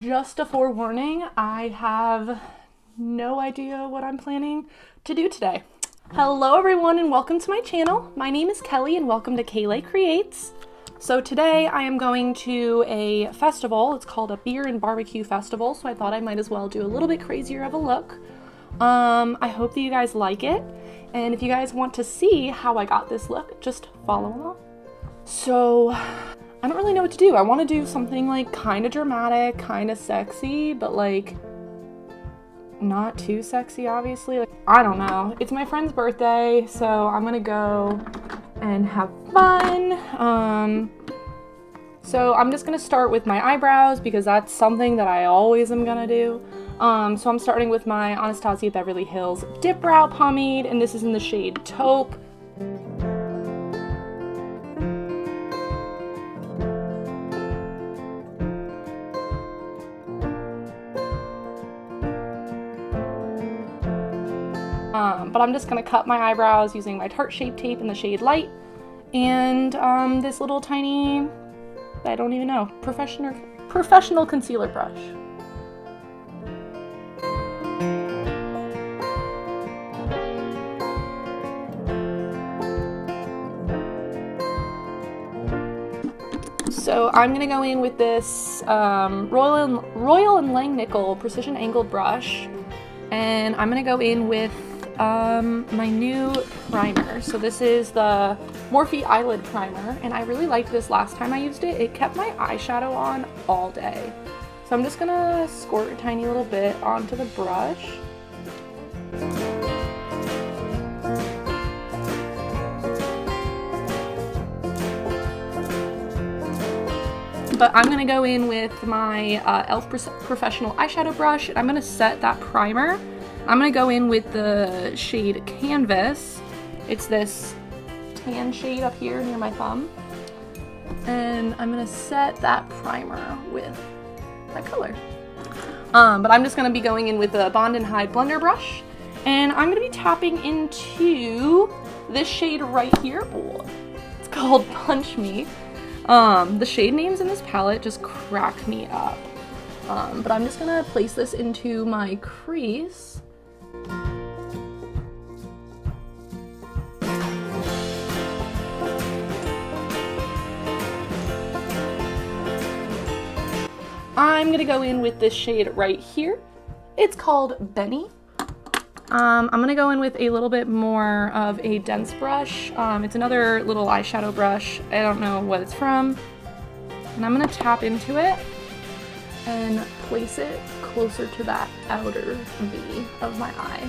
Just a forewarning, I have no idea what I'm planning to do today. Hello everyone and welcome to my channel. My name is Kelly and welcome to KaylayCreates. So today I am going to a festival. It's called a beer and barbecue festival, so I thought I might as well do a little bit crazier of a look. I hope that you guys like it, and if you guys want to see how I got this look, just follow along. So I don't really know what to do. I want to do something like kind of dramatic, kind of sexy, but like not too sexy, obviously. Like, I don't know. It's my friend's birthday, so I'm gonna go and have fun. So I'm just gonna start with my eyebrows because that's something that I always am gonna do. So I'm starting with my Anastasia Beverly Hills Dip Brow Pomade, and this is in the shade Taupe. But I'm just gonna cut my eyebrows using my Tarte Shape Tape in the shade Light, and this little tiny, I don't even know, professional concealer brush. So I'm gonna go in with this Royal & Langnickel Precision Angled Brush, and I'm gonna go in with my new primer. So this is the Morphe Eyelid Primer, and I really liked this last time I used it. It kept my eyeshadow on all day. So I'm just gonna squirt a tiny little bit onto the brush. But I'm gonna go in with my e.l.f. Professional Eyeshadow Brush, and I'm gonna set that primer. I'm gonna go in with the shade Canvas. It's this tan shade up here near my thumb. And I'm gonna set that primer with that color. But I'm just gonna be going in with the Bond and Hide Blender Brush. And I'm gonna be tapping into this shade right here. Oh, it's called Punch Me. The shade names in this palette just crack me up. But I'm just gonna place this into my crease. I'm gonna go in with this shade right here. It's called Benny. I'm gonna go in with a little bit more of a dense brush. It's another little eyeshadow brush. I don't know what it's from. And I'm gonna tap into it and place it closer to that outer V of my eye.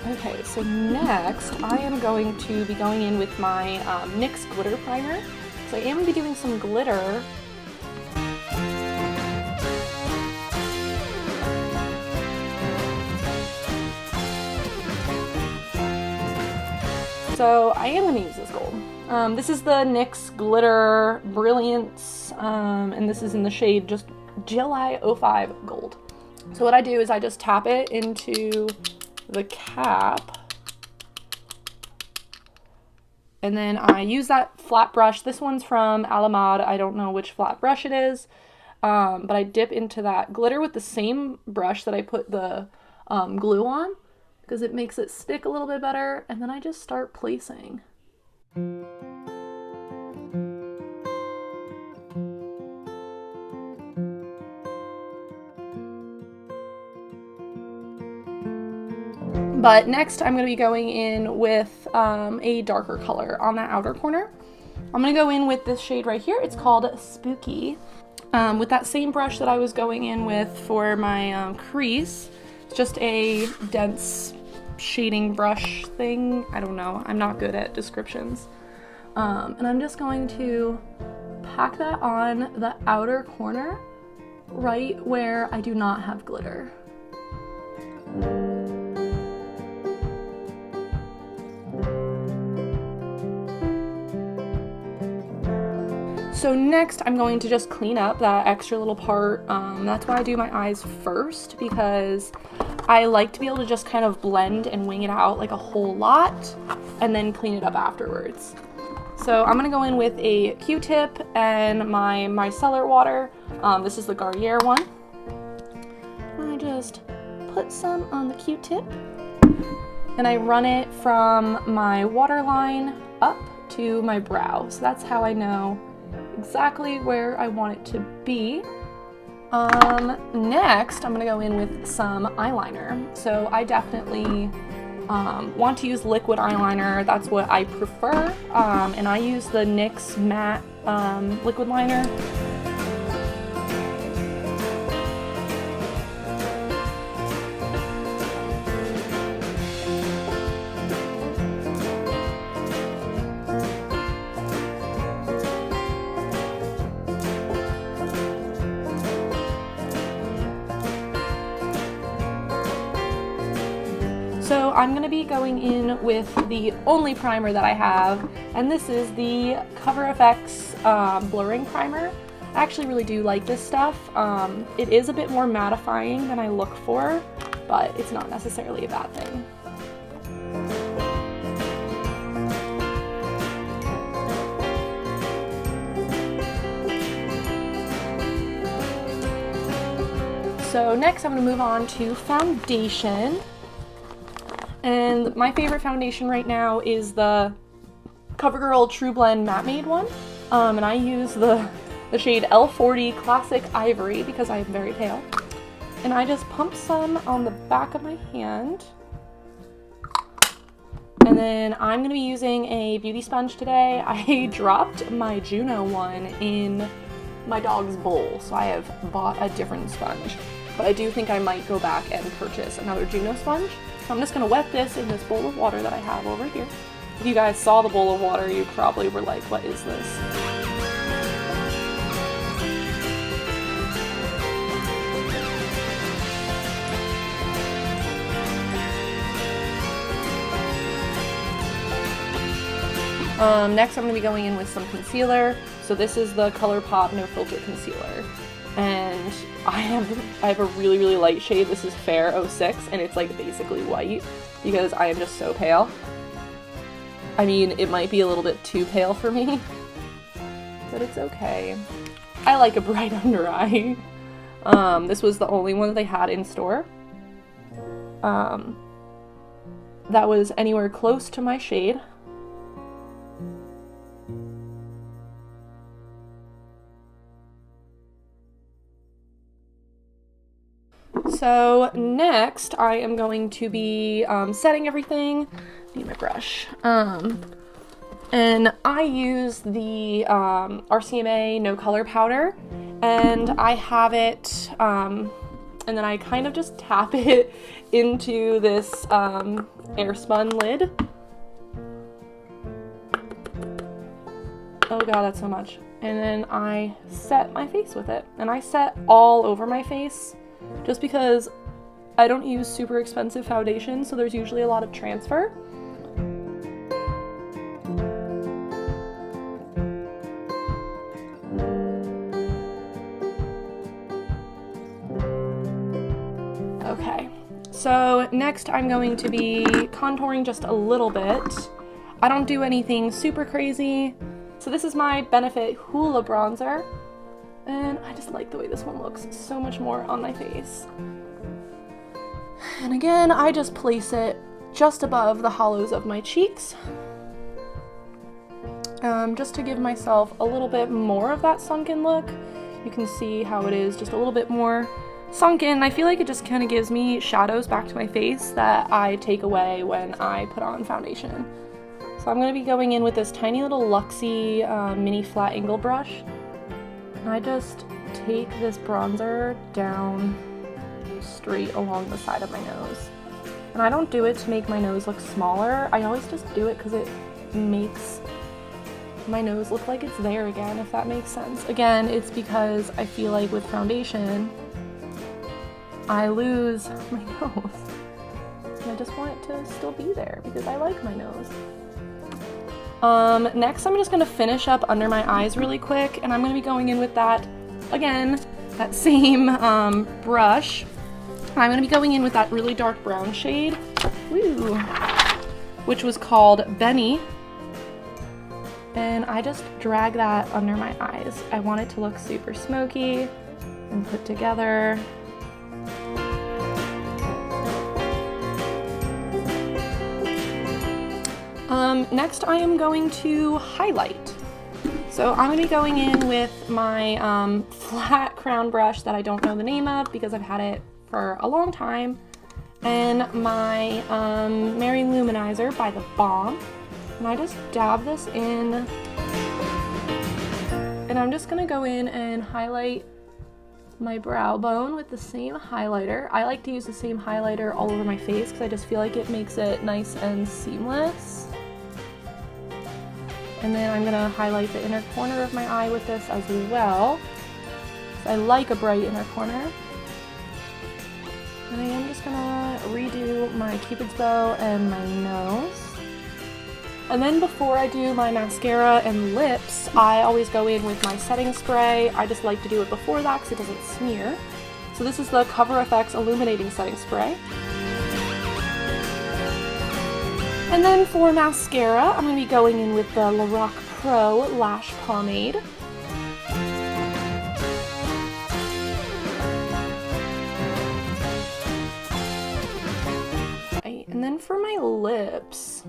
Okay, so next I am going to be going in with my NYX Glitter Primer. So I am going to be doing some glitter. So I am going to use this gold. This is the NYX Glitter Brilliance, and this is in the shade just July 05 Gold. So what I do is I just tap it into the cap, and then I use that flat brush. This one's from Alamod. I don't know which flat brush it is, but I dip into that glitter with the same brush that I put the glue on, because it makes it stick a little bit better, and then I just start placing. But next I'm going to be going in with a darker color on that outer corner. I'm going to go in with this shade right here. It's called Spooky. With that same brush that I was going in with for my crease. It's just a dense shading brush thing. I don't know. I'm not good at descriptions. And I'm just going to pack that on the outer corner right where I do not have glitter. So next I'm going to just clean up that extra little part. That's why I do my eyes first, because I like to be able to just kind of blend and wing it out like a whole lot and then clean it up afterwards. So I'm gonna go in with a Q-tip and my micellar water. This is the Garnier one. I just put some on the Q-tip and I run it from my waterline up to my brow. So that's how I know exactly where I want it to be. Next, I'm gonna go in with some eyeliner. So I definitely want to use liquid eyeliner. That's what I prefer. And I use the NYX matte liquid liner. So I'm going to be going in with the only primer that I have, and this is the Cover FX blurring primer. I actually really do like this stuff. It is a bit more mattifying than I look for, but it's not necessarily a bad thing. So next I'm going to move on to foundation. And my favorite foundation right now is the CoverGirl True Blend Matte Made one. And I use the shade L40 Classic Ivory because I am very pale. And I just pump some on the back of my hand. And then I'm going to be using a beauty sponge today. I dropped my Juno one in my dog's bowl, so I have bought a different sponge. But I do think I might go back and purchase another Juno sponge. So I'm just going to wet this in this bowl of water that I have over here. If you guys saw the bowl of water, you probably were like, what is this? Next I'm going to be going in with some concealer. So this is the ColourPop No Filter Concealer. And I have a really, really light shade. This is Fair 06, and it's like basically white because I am just so pale. I mean, it might be a little bit too pale for me, but it's okay. I like a bright under eye. This was the only one that they had in store. That was anywhere close to my shade. So next I am going to be setting everything. Need my brush. And I use the RCMA No Color Powder, and I have it, and then I kind of just tap it into this airspun lid. Oh god, that's so much. And then I set my face with it, and I set all over my face. Just because I don't use super expensive foundation, so there's usually a lot of transfer. Okay, so next I'm going to be contouring just a little bit. I don't do anything super crazy. So this is my Benefit Hoola bronzer. And I just like the way this one looks so much more on my face. And again, I just place it just above the hollows of my cheeks. Just to give myself a little bit more of that sunken look. You can see how it is just a little bit more sunken. I feel like it just kind of gives me shadows back to my face that I take away when I put on foundation. So I'm going to be going in with this tiny little Luxie mini flat angle brush. I just take this bronzer down straight along the side of my nose. And I don't do it to make my nose look smaller. I always just do it because it makes my nose look like it's there again, if that makes sense. Again, it's because I feel like with foundation, I lose my nose. And I just want it to still be there because I like my nose. Next I'm just going to finish up under my eyes really quick, and I'm going to be going in with that, again, that same brush. I'm going to be going in with that really dark brown shade, woo, which was called Benny, and I just drag that under my eyes. I want it to look super smoky and put together. Next I am going to highlight. So I'm going to be going in with my flat crown brush that I don't know the name of because I've had it for a long time, and my Mary Luminizer by The Balm, and I just dab this in, and I'm just going to go in and highlight my brow bone with the same highlighter. I like to use the same highlighter all over my face because I just feel like it makes it nice and seamless. And then I'm going to highlight the inner corner of my eye with this as well. I like a bright inner corner. And I am just going to redo my Cupid's bow and my nose. And then before I do my mascara and lips, I always go in with my setting spray. I just like to do it before that because it doesn't smear. So this is the Cover FX Illuminating Setting Spray. And then for mascara, I'm going to be going in with the Lorac Pro Lash Pomade. And then for my lips,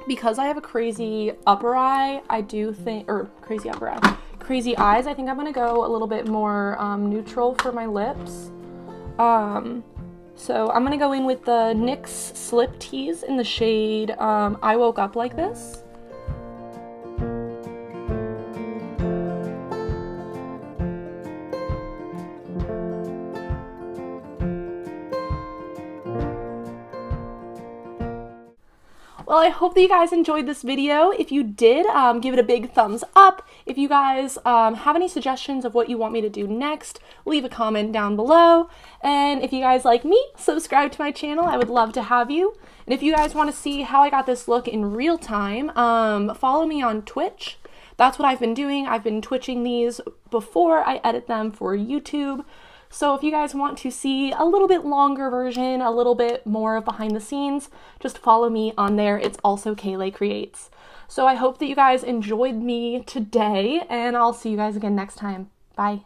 because I have a crazy upper eye, I do think, or crazy eyes, I think I'm going to go a little bit more neutral for my lips. So I'm going to go in with the NYX Slip Tease in the shade I Woke Up Like This. Well, I hope that you guys enjoyed this video. If you did, give it a big thumbs up. If you guys have any suggestions of what you want me to do next, leave a comment down below. And if you guys like me, subscribe to my channel. I would love to have you. And if you guys want to see how I got this look in real time, follow me on Twitch. That's what I've been doing. I've been twitching these before I edit them for YouTube. So if you guys want to see a little bit longer version, a little bit more of behind the scenes, just follow me on there. It's also KaylayCreates. So I hope that you guys enjoyed me today, and I'll see you guys again next time. Bye.